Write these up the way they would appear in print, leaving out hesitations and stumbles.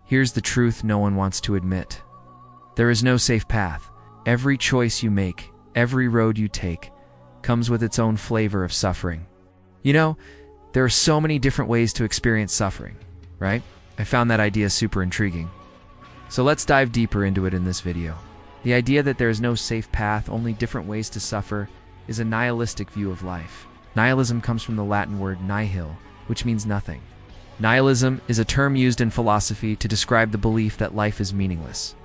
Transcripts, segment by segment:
Here's the truth no one wants to admit. There is no safe path. Every choice you make, every road you take, comes with its own flavor of suffering. You know, there are so many different ways to experience suffering, right? I found that idea super intriguing. So let's dive deeper into it in this video. The idea that there is no safe path, only different ways to suffer, is a nihilistic view of life. Nihilism comes from the Latin word nihil, which means nothing. Nihilism is a term used in philosophy to describe the belief that life is meaningless.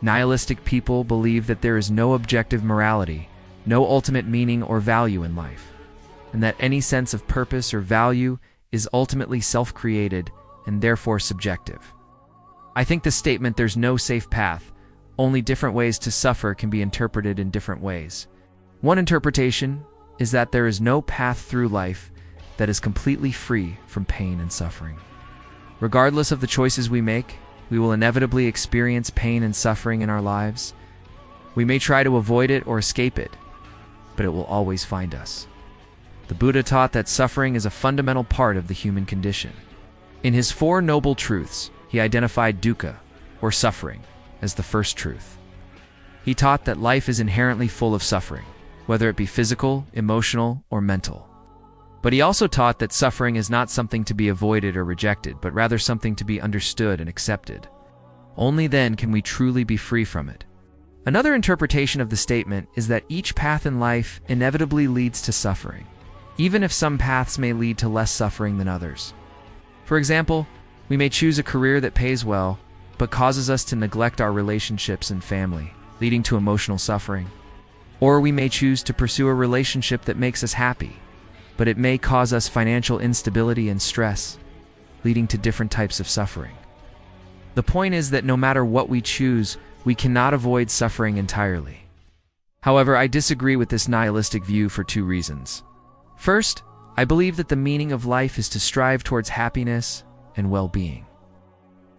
Nihilistic people believe that there is no objective morality, no ultimate meaning or value in life, and that any sense of purpose or value is ultimately self-created and therefore subjective. I think the statement "there's no safe path, only different ways to suffer" can be interpreted in different ways. One interpretation is that there is no path through life that is completely free from pain and suffering. Regardless of the choices we make, we will inevitably experience pain and suffering in our lives. We may try to avoid it or escape it, but it will always find us. The Buddha taught that suffering is a fundamental part of the human condition. In his Four Noble Truths, he identified dukkha, or suffering, as the first truth. He taught that life is inherently full of suffering, whether it be physical, emotional, or mental. But he also taught that suffering is not something to be avoided or rejected, but rather something to be understood and accepted. Only then can we truly be free from it. Another interpretation of the statement is that each path in life inevitably leads to suffering, even if some paths may lead to less suffering than others. For example, we may choose a career that pays well, but causes us to neglect our relationships and family, leading to emotional suffering. Or we may choose to pursue a relationship that makes us happy, but it may cause us financial instability and stress, leading to different types of suffering. The point is that no matter what we choose, we cannot avoid suffering entirely. However, I disagree with this nihilistic view for two reasons. First, I believe that the meaning of life is to strive towards happiness and well-being,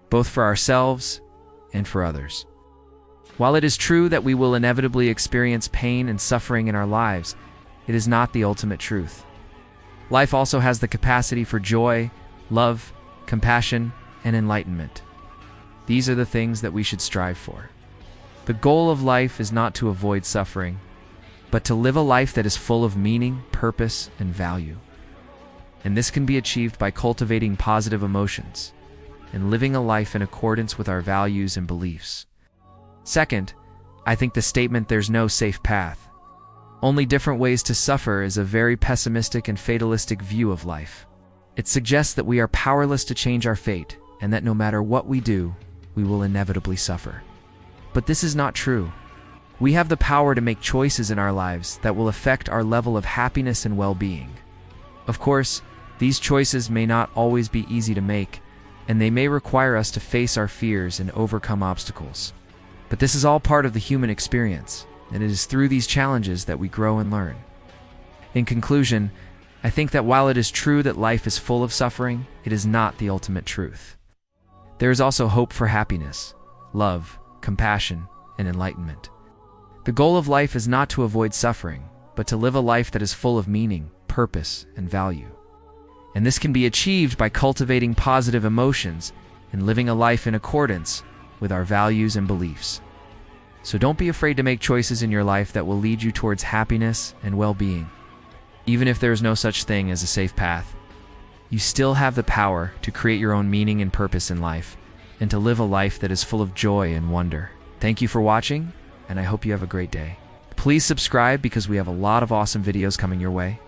both for ourselves and for others. While it is true that we will inevitably experience pain and suffering in our lives, it is not the ultimate truth. Life also has the capacity for joy, love, compassion, and enlightenment. These are the things that we should strive for. The goal of life is not to avoid suffering, but to live a life that is full of meaning, purpose, and value. And this can be achieved by cultivating positive emotions and living a life in accordance with our values and beliefs. Second, I think the statement "there's no safe path, only different ways to suffer" is a very pessimistic and fatalistic view of life. It suggests that we are powerless to change our fate and that no matter what we do, we will inevitably suffer. But this is not true. We have the power to make choices in our lives that will affect our level of happiness and well-being. Of course, these choices may not always be easy to make, and they may require us to face our fears and overcome obstacles. But this is all part of the human experience, and it is through these challenges that we grow and learn. In conclusion, I think that while it is true that life is full of suffering, it is not the ultimate truth. There is also hope for happiness, love, compassion, and enlightenment. The goal of life is not to avoid suffering, but to live a life that is full of meaning, purpose, and value. And this can be achieved by cultivating positive emotions and living a life in accordance with our values and beliefs. So don't be afraid to make choices in your life that will lead you towards happiness and well-being. Even if there is no such thing as a safe path, you still have the power to create your own meaning and purpose in life, and to live a life that is full of joy and wonder. Thank you for watching, and I hope you have a great day. Please subscribe because we have a lot of awesome videos coming your way.